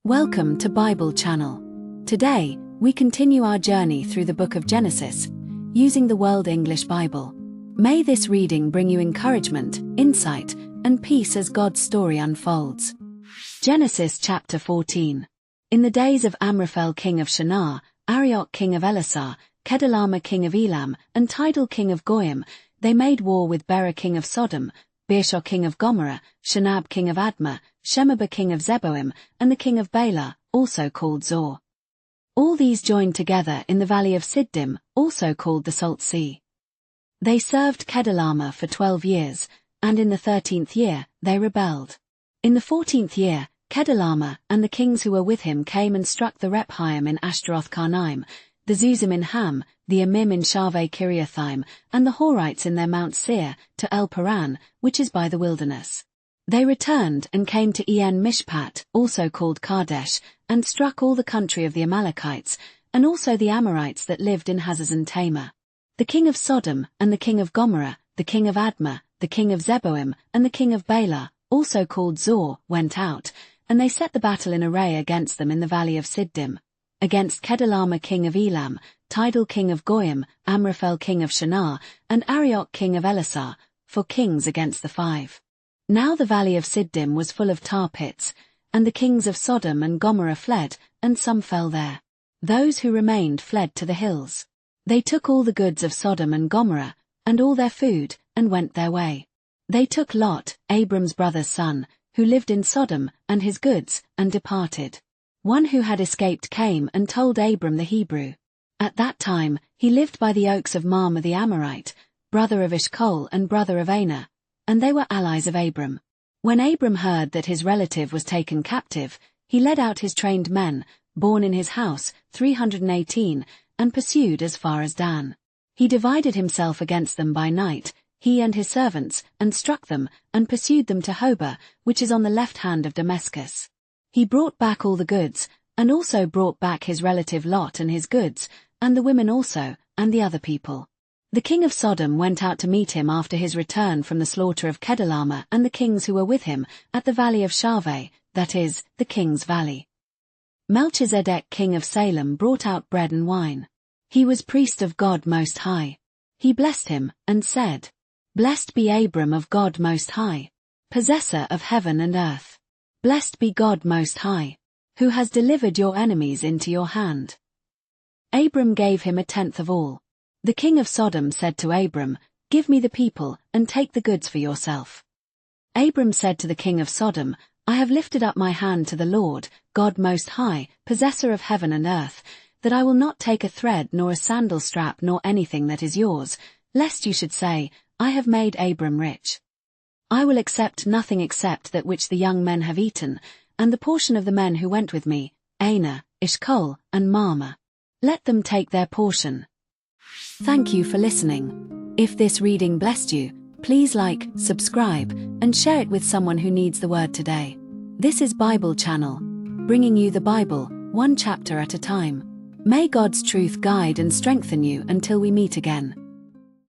Welcome to Bible Channel. Today, we continue our journey through the book of Genesis, using the World English Bible. May this reading bring you encouragement, insight, and peace as God's story unfolds. Genesis chapter 14. In the days of Amraphel king of Shinar, Arioch king of Elasar, Kedorlaomer king of Elam, and Tidal king of Goyim, they made war with Bera king of Sodom, Beersheba king of Gomorrah, Shinab king of Admah, Shemeba king of Zeboim, and the king of Bela, also called Zor. All these joined together in the valley of Siddim, also called the Salt Sea. They served Kedorlaomer for 12 years, and in the 13th year, they rebelled. In the 14th year, Kedorlaomer and the kings who were with him came and struck the Rephaim in Ashtaroth Karnaim, the Zuzim in Ham, the Emim in Shaveh Kiriathaim, and the Horites in their Mount Seir, to El Paran, which is by the wilderness. They returned and came to En Mishpat, also called Kadesh, and struck all the country of the Amalekites, and also the Amorites that lived in Hazazon Tamar. The king of Sodom, and the king of Gomorrah, the king of Admah, the king of Zeboim, and the king of Bela, also called Zor, went out, and they set the battle in array against them in the valley of Siddim. Against Kedorlaomer king of Elam, Tidal king of Goyim, Amraphel king of Shinar, and Arioch king of Elasar, for kings against the 5. Now the valley of Siddim was full of tar pits, and the kings of Sodom and Gomorrah fled, and some fell there. Those who remained fled to the hills. They took all the goods of Sodom and Gomorrah, and all their food, and went their way. They took Lot, Abram's brother's son, who lived in Sodom, and his goods, and departed. One who had escaped came and told Abram the Hebrew. At that time, he lived by the oaks of Mamre the Amorite, brother of Eshcol and brother of Aner, and they were allies of Abram. When Abram heard that his relative was taken captive, he led out his trained men, born in his house, 318, and pursued as far as Dan. He divided himself against them by night, he and his servants, and struck them, and pursued them to Hobah, which is on the left hand of Damascus. He brought back all the goods, and also brought back his relative Lot and his goods, and the women also, and the other people. The king of Sodom went out to meet him after his return from the slaughter of Kedorlaomer and the kings who were with him, at the valley of Shaveh, that is, the king's valley. Melchizedek king of Salem brought out bread and wine. He was priest of God Most High. He blessed him, and said, "Blessed be Abram of God Most High, possessor of heaven and earth. Blessed be God Most High, who has delivered your enemies into your hand." Abram gave him 1/10 of all. The king of Sodom said to Abram, "Give me the people, and take the goods for yourself." Abram said to the king of Sodom, "I have lifted up my hand to the Lord, God Most High, possessor of heaven and earth, that I will not take a thread nor a sandal strap nor anything that is yours, lest you should say, I have made Abram rich. I will accept nothing except that which the young men have eaten, and the portion of the men who went with me, Aner, Eshcol, and Mamre. Let them take their portion." Thank you for listening. If this reading blessed you, please like, subscribe, and share it with someone who needs the word today. This is Bible Channel, bringing you the Bible, one chapter at a time. May God's truth guide and strengthen you until we meet again.